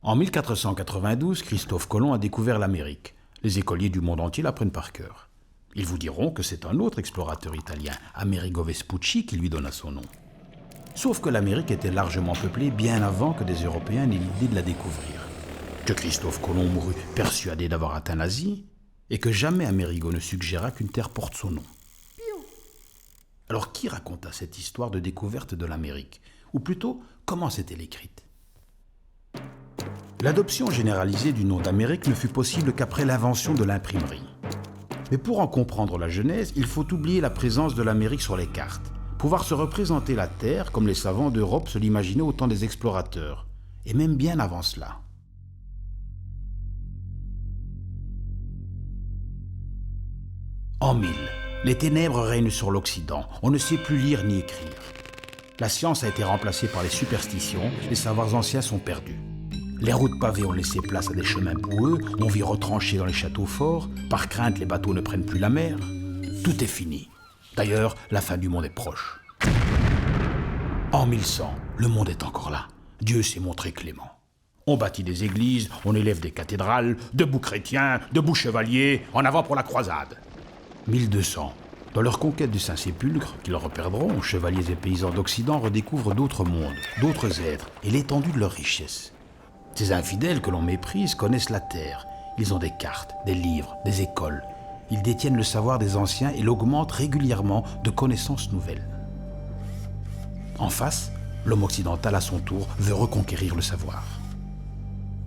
En 1492, Christophe Colomb a découvert l'Amérique. Les écoliers du monde entier l'apprennent par cœur. Ils vous diront que c'est un autre explorateur italien, Amerigo Vespucci, qui lui donna son nom. Sauf que l'Amérique était largement peuplée bien avant que des Européens n'aient l'idée de la découvrir. Que Christophe Colomb mourut persuadé d'avoir atteint l'Asie, et que jamais Amerigo ne suggéra qu'une terre porte son nom. Alors qui raconta cette histoire de découverte de l'Amérique? Ou plutôt, comment s'est-elle écrite? L'adoption généralisée du nom d'Amérique ne fut possible qu'après l'invention de l'imprimerie. Mais pour en comprendre la genèse, il faut oublier la présence de l'Amérique sur les cartes, pouvoir se représenter la Terre comme les savants d'Europe se l'imaginaient au temps des explorateurs, et même bien avant cela. En 1000, les ténèbres règnent sur l'Occident, on ne sait plus lire ni écrire. La science a été remplacée par les superstitions, les savoirs anciens sont perdus. Les routes pavées ont laissé place à des chemins boueux, on vit retranchés dans les châteaux forts, par crainte les bateaux ne prennent plus la mer. Tout est fini. D'ailleurs, la fin du monde est proche. En 1100, le monde est encore là. Dieu s'est montré clément. On bâtit des églises, on élève des cathédrales, debout chrétiens, debout chevaliers, en avant pour la croisade. 1200, dans leur conquête du Saint-Sépulcre, qu'ils reperdront, chevaliers et paysans d'Occident redécouvrent d'autres mondes, d'autres êtres et l'étendue de leurs richesses. Ces infidèles que l'on méprise connaissent la terre. Ils ont des cartes, des livres, des écoles. Ils détiennent le savoir des anciens et l'augmentent régulièrement de connaissances nouvelles. En face, l'homme occidental à son tour veut reconquérir le savoir.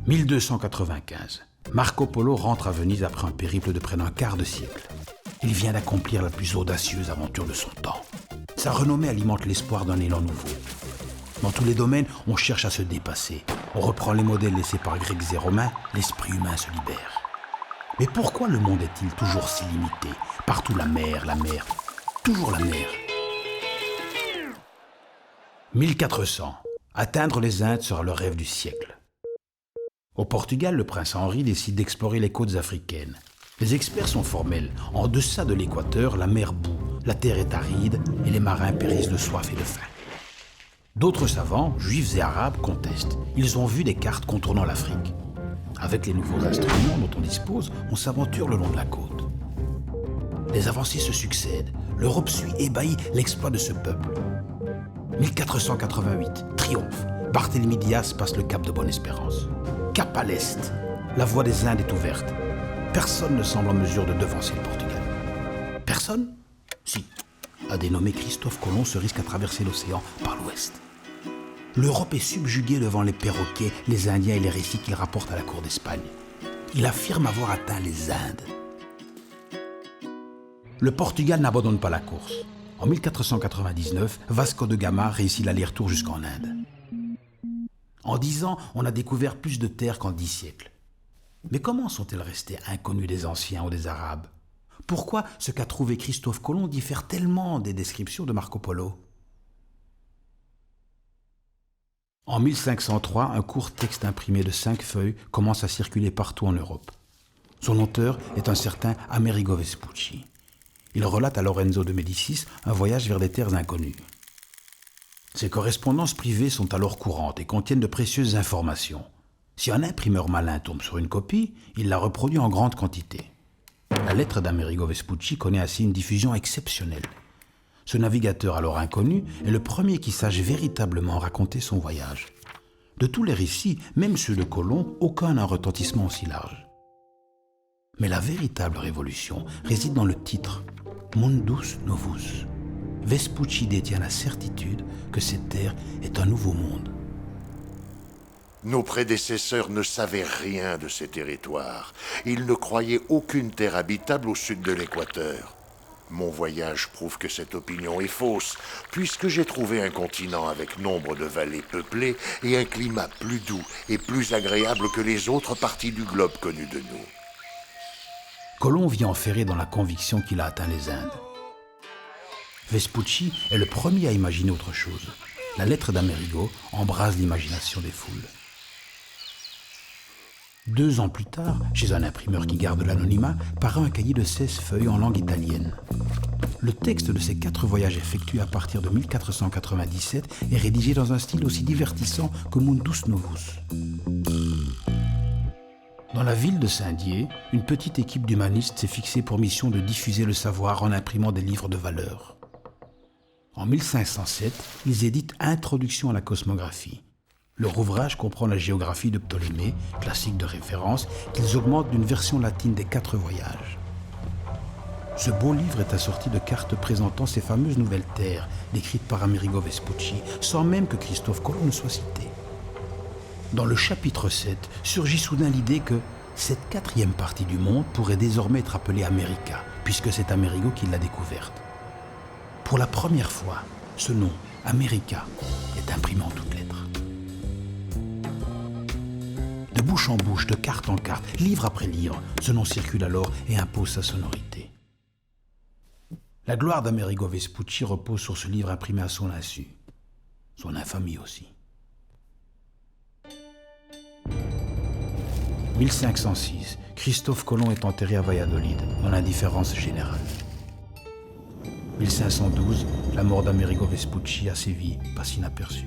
1295, Marco Polo rentre à Venise après un périple de près d'un quart de siècle. Il vient d'accomplir la plus audacieuse aventure de son temps. Sa renommée alimente l'espoir d'un élan nouveau. Dans tous les domaines, on cherche à se dépasser. On reprend les modèles laissés par Grecs et Romains, l'esprit humain se libère. Mais pourquoi le monde est-il toujours si limité? Partout la mer, toujours la mer. 1400, atteindre les Indes sera le rêve du siècle. Au Portugal, le prince Henri décide d'explorer les côtes africaines. Les experts sont formels. En deçà de l'équateur, la mer bout, la terre est aride et les marins périssent de soif et de faim. D'autres savants, juifs et arabes, contestent. Ils ont vu des cartes contournant l'Afrique. Avec les nouveaux instruments dont on dispose, on s'aventure le long de la côte. Les avancées se succèdent. L'Europe suit ébahie l'exploit de ce peuple. 1488, triomphe. Barthélemy Dias passe le cap de Bonne-Espérance. Cap à l'est, la voie des Indes est ouverte. Personne ne semble en mesure de devancer le Portugal. Personne? Si. Un dénommé Christophe Colomb se risque à traverser l'océan par l'ouest. L'Europe est subjuguée devant les perroquets, les Indiens et les récits qu'il rapporte à la cour d'Espagne. Il affirme avoir atteint les Indes. Le Portugal n'abandonne pas la course. En 1499, Vasco de Gama réussit l'aller-retour jusqu'en Inde. En 10 ans, on a découvert plus de terres qu'en 10 siècles. Mais comment sont-elles restées inconnues des anciens ou des Arabes? Pourquoi ce qu'a trouvé Christophe Colomb diffère tellement des descriptions de Marco Polo? En 1503, un court texte imprimé de 5 feuilles commence à circuler partout en Europe. Son auteur est un certain Amerigo Vespucci. Il relate à Lorenzo de Médicis un voyage vers des terres inconnues. Ces correspondances privées sont alors courantes et contiennent de précieuses informations. Si un imprimeur malin tombe sur une copie, il la reproduit en grande quantité. La lettre d'Amerigo Vespucci connaît ainsi une diffusion exceptionnelle. Ce navigateur alors inconnu est le premier qui sache véritablement raconter son voyage. De tous les récits, même ceux de Colomb, aucun n'a un retentissement aussi large. Mais la véritable révolution réside dans le titre « Mundus Novus ». Vespucci détient la certitude que cette terre est un nouveau monde. Nos prédécesseurs ne savaient rien de ces territoires. Ils ne croyaient aucune terre habitable au sud de l'équateur. Mon voyage prouve que cette opinion est fausse, puisque j'ai trouvé un continent avec nombre de vallées peuplées et un climat plus doux et plus agréable que les autres parties du globe connues de nous. Colomb vit enferré dans la conviction qu'il a atteint les Indes. Vespucci est le premier à imaginer autre chose. La lettre d'Amerigo embrase l'imagination des foules. 2 ans plus tard, chez un imprimeur qui garde l'anonymat, paraît un cahier de 16 feuilles en langue italienne. Le texte de ces 4 voyages effectués à partir de 1497 est rédigé dans un style aussi divertissant que Mundus Novus. Dans la ville de Saint-Dié, une petite équipe d'humanistes s'est fixée pour mission de diffuser le savoir en imprimant des livres de valeur. En 1507, ils éditent Introduction à la cosmographie. Leur ouvrage comprend la géographie de Ptolémée, classique de référence, qu'ils augmentent d'une version latine des 4 voyages. Ce beau livre est assorti de cartes présentant ces fameuses nouvelles terres, décrites par Amerigo Vespucci, sans même que Christophe Colomb ne soit cité. Dans le chapitre 7, surgit soudain l'idée que cette 4e partie du monde pourrait désormais être appelée America, puisque c'est Amerigo qui l'a découverte. Pour la première fois, ce nom, America, est imprimé en toutes lettres. De bouche en bouche, de carte en carte, livre après livre, ce nom circule alors et impose sa sonorité. La gloire d'Amerigo Vespucci repose sur ce livre imprimé à son insu. Son infamie aussi. 1506, Christophe Colomb est enterré à Valladolid, dans l'indifférence générale. 1512, la mort d'Amerigo Vespucci à Séville passe inaperçue.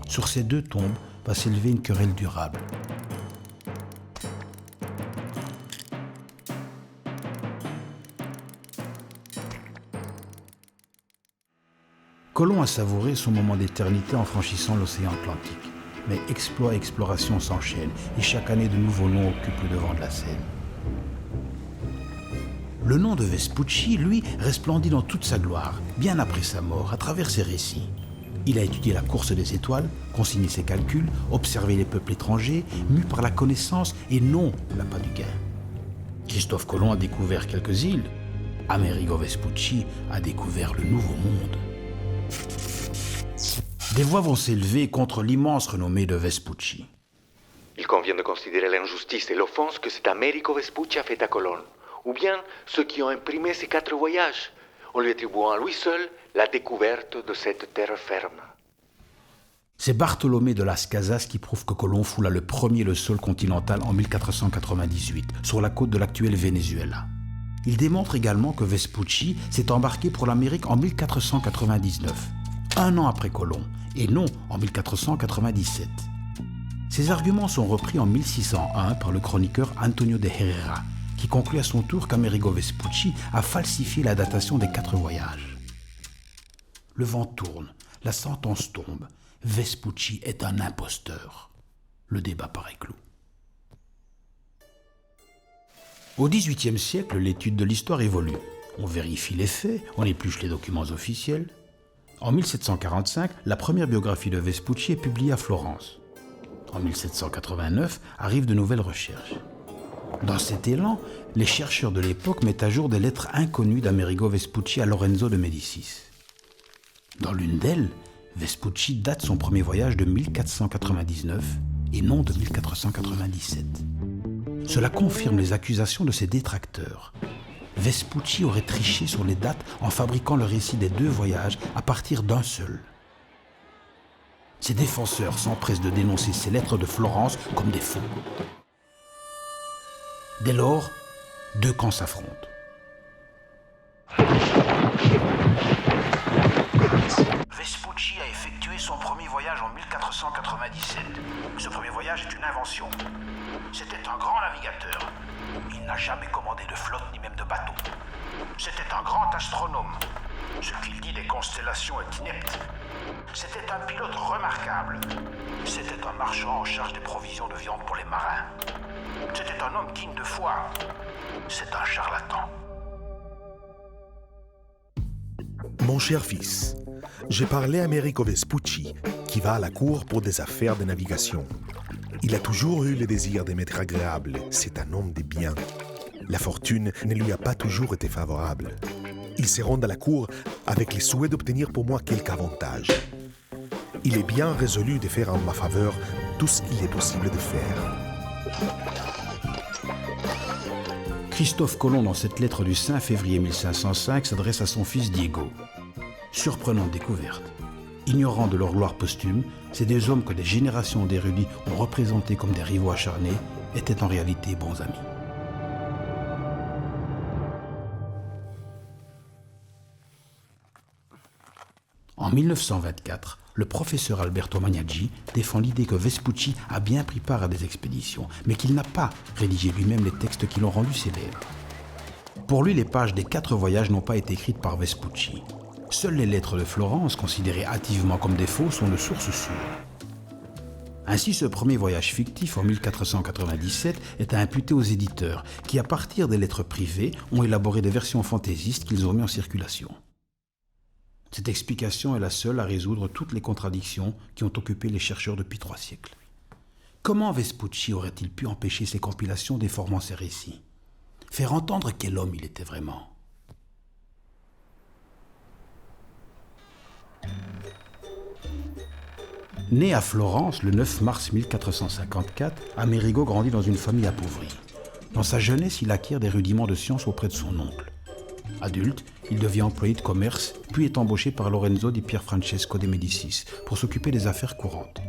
Sur ces 2 tombes va s'élever une querelle durable. Colomb a savouré son moment d'éternité en franchissant l'océan Atlantique. Mais exploits et explorations s'enchaînent et chaque année de nouveaux noms occupent le devant de la scène. Le nom de Vespucci, lui, resplendit dans toute sa gloire, bien après sa mort, à travers ses récits. Il a étudié la course des étoiles, consigné ses calculs, observé les peuples étrangers, mu par la connaissance et non l'appât du gain. Christophe Colomb a découvert quelques îles. Amerigo Vespucci a découvert le Nouveau Monde. Des voix vont s'élever contre l'immense renommée de Vespucci. Il convient de considérer l'injustice et l'offense que cet Amerigo Vespucci a fait à Colomb, ou bien ceux qui ont imprimé ces 4 voyages, en lui attribuant à lui seul la découverte de cette terre ferme. C'est Bartolomé de Las Casas qui prouve que Colomb foula le premier le sol continental en 1498, sur la côte de l'actuel Venezuela. Il démontre également que Vespucci s'est embarqué pour l'Amérique en 1499, un an après Colomb, et non en 1497. Ces arguments sont repris en 1601 par le chroniqueur Antonio de Herrera, qui conclut à son tour qu'Amerigo Vespucci a falsifié la datation des 4 voyages. Le vent tourne, la sentence tombe. Vespucci est un imposteur. Le débat paraît clos. Au XVIIIe siècle, l'étude de l'histoire évolue. On vérifie les faits, on épluche les documents officiels. En 1745, la première biographie de Vespucci est publiée à Florence. En 1789, arrivent de nouvelles recherches. Dans cet élan, les chercheurs de l'époque mettent à jour des lettres inconnues d'Amerigo Vespucci à Lorenzo de Médicis. Dans l'une d'elles, Vespucci date son premier voyage de 1499 et non de 1497. Cela confirme les accusations de ses détracteurs. Vespucci aurait triché sur les dates en fabriquant le récit des 2 voyages à partir d'un seul. Ses défenseurs s'empressent de dénoncer ces lettres de Florence comme des faux. Dès lors, 2 camps s'affrontent. Vespucci a effectué son premier voyage en 1497. Ce premier voyage est une invention. C'était un grand navigateur. Il n'a jamais commandé de flotte ni même de bateau. C'était un grand astronome. Ce qu'il dit des constellations est inepte. C'était un pilote remarquable. C'était un marchand en charge des provisions de viande pour les marins. C'était un homme digne de foi. C'est un charlatan. Mon cher fils, j'ai parlé à Amerigo Vespucci, qui va à la cour pour des affaires de navigation. Il a toujours eu le désir de m'être agréable. C'est un homme de bien. La fortune ne lui a pas toujours été favorable. Il se rend à la cour avec le souhait d'obtenir pour moi quelque avantage. Il est bien résolu de faire en ma faveur tout ce qu'il est possible de faire. Christophe Colomb, dans cette lettre du 5 février 1505, s'adresse à son fils Diego. Surprenante découverte. Ignorant de leur gloire posthume, ces 2 hommes que des générations d'érudits ont représentés comme des rivaux acharnés étaient en réalité bons amis. En 1924, le professeur Alberto Magnaggi défend l'idée que Vespucci a bien pris part à des expéditions, mais qu'il n'a pas rédigé lui-même les textes qui l'ont rendu célèbre. Pour lui, les pages des 4 voyages n'ont pas été écrites par Vespucci. Seules les lettres de Florence, considérées hâtivement comme des faux, sont de source sûre. Ainsi, ce premier voyage fictif en 1497 est à imputer aux éditeurs qui, à partir des lettres privées, ont élaboré des versions fantaisistes qu'ils ont mis en circulation. Cette explication est la seule à résoudre toutes les contradictions qui ont occupé les chercheurs depuis 3 siècles. Comment Vespucci aurait-il pu empêcher ces compilations déformant ses récits? Faire entendre quel homme il était vraiment? Né à Florence le 9 mars 1454, Amerigo grandit dans une famille appauvrie. Dans sa jeunesse, il acquiert des rudiments de science auprès de son oncle. Adulte, il devient employé de commerce, puis est embauché par Lorenzo di Pierfrancesco de Médicis pour s'occuper des affaires courantes.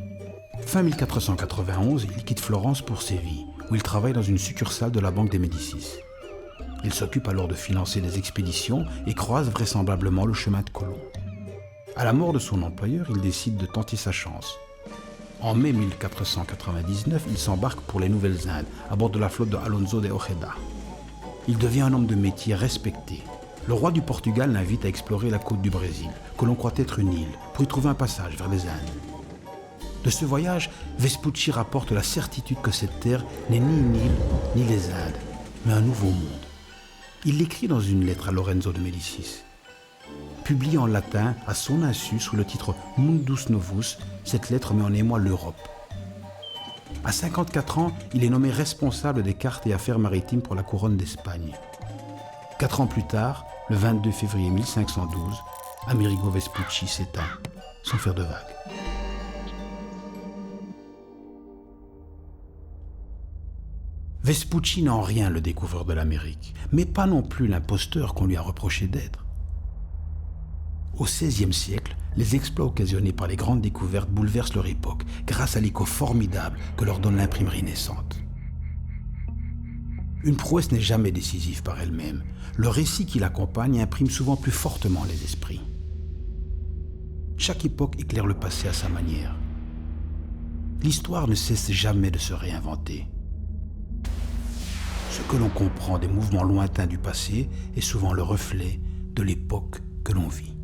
Fin 1491, il quitte Florence pour Séville, où il travaille dans une succursale de la Banque des Médicis. Il s'occupe alors de financer des expéditions et croise vraisemblablement le chemin de Colomb. À la mort de son employeur, il décide de tenter sa chance. En mai 1499, il s'embarque pour les Nouvelles-Indes, à bord de la flotte de Alonso de Ojeda. Il devient un homme de métier respecté. Le roi du Portugal l'invite à explorer la côte du Brésil, que l'on croit être une île, pour y trouver un passage vers les Indes. De ce voyage, Vespucci rapporte la certitude que cette terre n'est ni une île, ni les Indes, mais un nouveau monde. Il l'écrit dans une lettre à Lorenzo de Médicis. Publiée en latin à son insu sous le titre Mundus Novus, cette lettre met en émoi l'Europe. À 54 ans, il est nommé responsable des cartes et affaires maritimes pour la couronne d'Espagne. 4 ans plus tard, le 22 février 1512, Amerigo Vespucci s'éteint, sans faire de vagues. Vespucci n'est en rien le découvreur de l'Amérique, mais pas non plus l'imposteur qu'on lui a reproché d'être. Au XVIe siècle, les exploits occasionnés par les grandes découvertes bouleversent leur époque grâce à l'écho formidable que leur donne l'imprimerie naissante. Une prouesse n'est jamais décisive par elle-même. Le récit qui l'accompagne imprime souvent plus fortement les esprits. Chaque époque éclaire le passé à sa manière. L'histoire ne cesse jamais de se réinventer. Ce que l'on comprend des mouvements lointains du passé est souvent le reflet de l'époque que l'on vit.